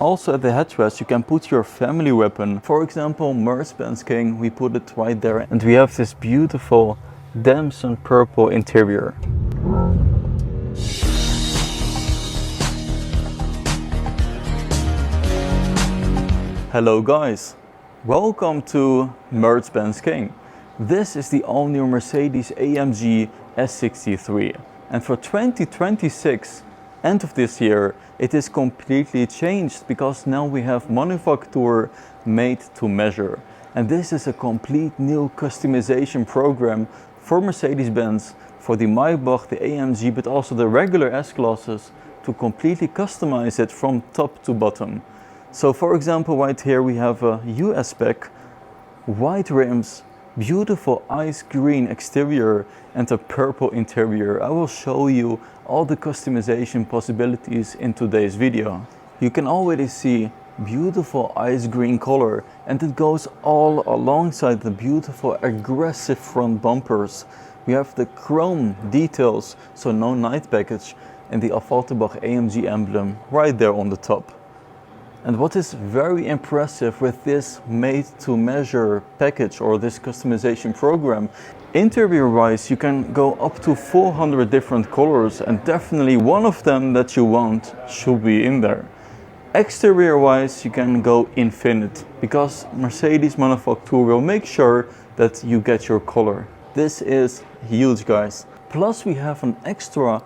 Also at the headrest you can put your family weapon. For example, MercBenzKing, we put it right there. And we have this beautiful damson purple interior. Hello guys, welcome to MercBenzKing. This is the all-new Mercedes AMG S63, and for 2026, end of this year, it is completely changed because now we have Manufaktur made to measure. And this is a complete new customization program for Mercedes-Benz, for the Maybach, the AMG, but also the regular S-Classes, to completely customize it from top to bottom. So for example, right here we have a US spec, white rims, beautiful ice green exterior and a purple interior. I will show you all the customization possibilities in today's video. You can already see beautiful ice green color, and it goes all alongside the beautiful aggressive front bumpers. We have the chrome details, so no night package, and the Affalterbach AMG emblem right there on the top. And what is very impressive with this made-to-measure package or this customization program, interior-wise you can go up to 400 different colors, and definitely one of them that you want should be in there. Exterior-wise you can go infinite, because Mercedes Manufaktur will make sure that you get your color. This is huge, guys. Plus we have an extra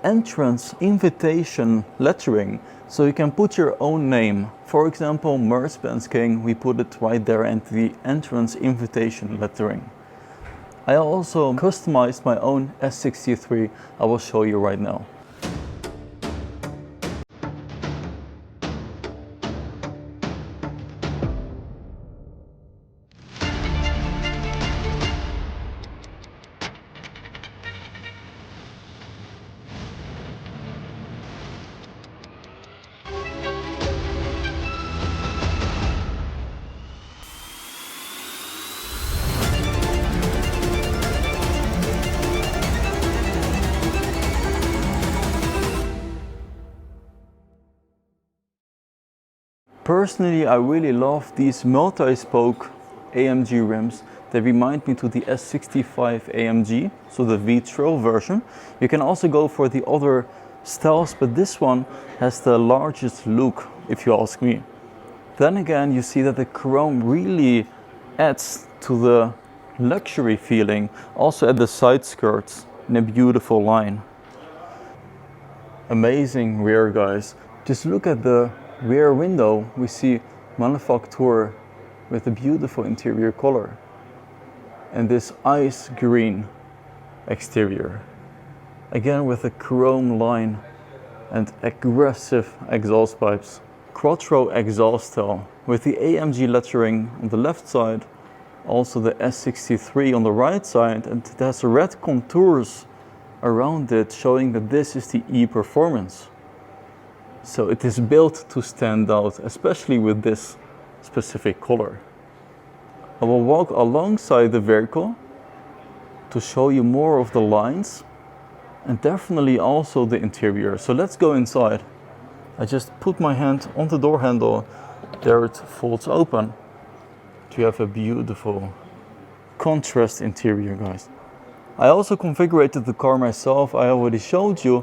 entrance invitation lettering, so you can put your own name. For example, MercBenzKing, we put it right there and the entrance invitation lettering. I also customized my own S63, I will show you right now. Personally, I really love these multi-spoke AMG rims. They remind me to the S65 AMG, so the V-Trail version. You can also go for the other styles, but this one has the largest look, if you ask me. Then again, you see that the chrome really adds to the luxury feeling, also at the side skirts in a beautiful line. Amazing rear, guys. Just look at the rear window, we see Manufaktur with a beautiful interior color and this ice green exterior, again with a chrome line and aggressive exhaust pipes. Quattro exhaust style with the AMG lettering on the left side, also the S63 on the right side, and it has red contours around it showing that this is the E-Performance. So it is built to stand out, especially with this specific color. I will walk alongside the vehicle to show you more of the lines and definitely also the interior. So let's go inside. I just put my hand on the door handle, there it folds open. You have a beautiful contrast interior, guys. I also configured the car myself, I already showed you.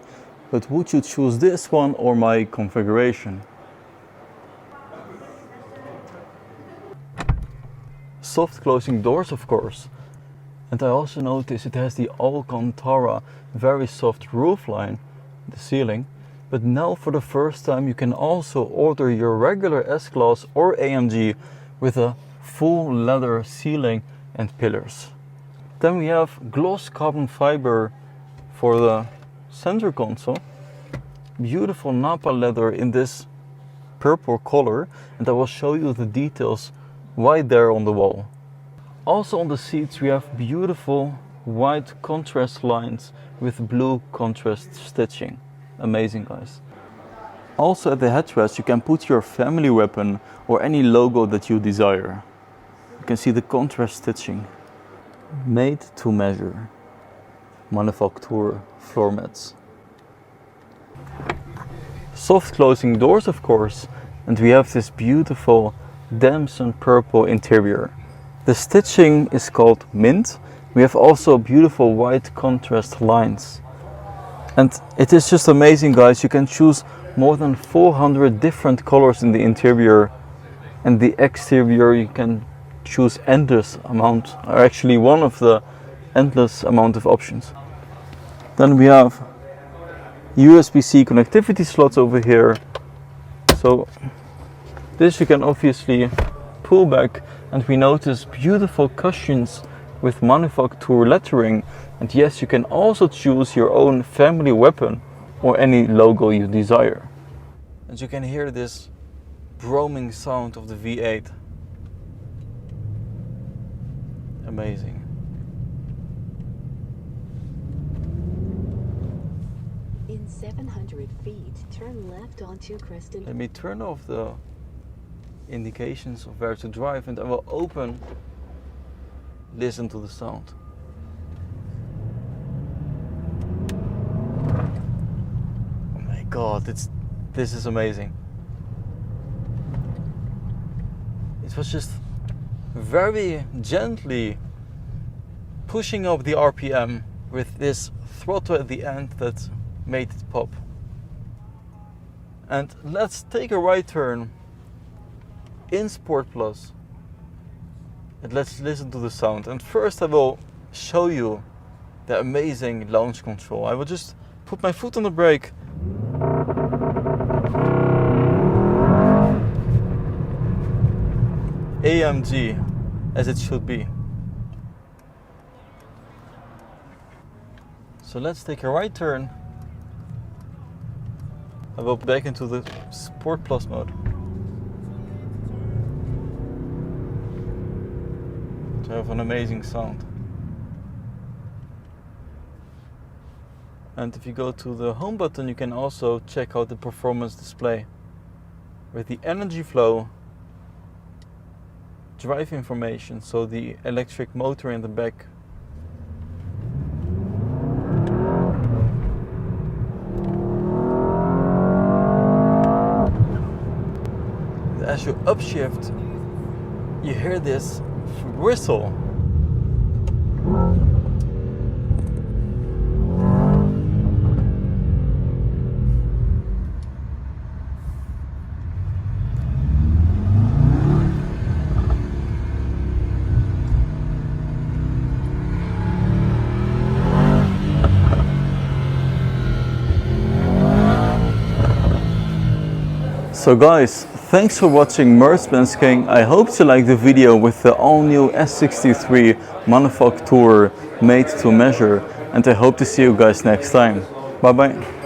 But would you choose this one or my configuration? Soft closing doors, of course. And I also noticed it has the Alcantara very soft roofline, the ceiling. But now for the first time you can also order your regular S-Class or AMG with a full leather ceiling and pillars. Then we have gloss carbon fiber for the center console, beautiful Napa leather in this purple color, and I will show you the details right there on the wall. Also on the seats we have beautiful white contrast lines with blue contrast stitching. Amazing, guys. Also at the headrest you can put your family weapon or any logo that you desire. You can see the contrast stitching. Made to measure. Manufaktur floor mats. Soft closing doors, of course, and we have this beautiful damson purple interior. The stitching is called mint. We have also beautiful white contrast lines. And it is just amazing, guys. You can choose more than 400 different colors in the interior, and the exterior you can choose endless amount, or actually one of the endless amount of options. Then we have USB-C connectivity slots over here. So this you can obviously pull back, and we notice beautiful cushions with Manufaktur lettering. And yes, you can also choose your own family weapon or any logo you desire. And you can hear this broming sound of the V8. Amazing. In 700 feet, turn left onto Creston. Let me turn off the indications of where to drive, and I will listen to the sound. Oh my god, this is amazing. It was just very gently pushing up the RPM with this throttle at the end that made it pop. And let's take a right turn in Sport Plus, and let's listen to the sound. And first I will show you the amazing launch control. I will just put my foot on the brake. AMG, as it should be. So let's take a right turn. I will back into the Sport Plus mode. To have an amazing sound. And if you go to the home button, you can also check out the performance display with the energy flow, drive information, so the electric motor in the back. As you upshift, you hear this whistle. So guys, thanks for watching MercBenzKing. I hope you liked the video with the all-new S63 Manufaktur made to measure, and I hope to see you guys next time. Bye bye.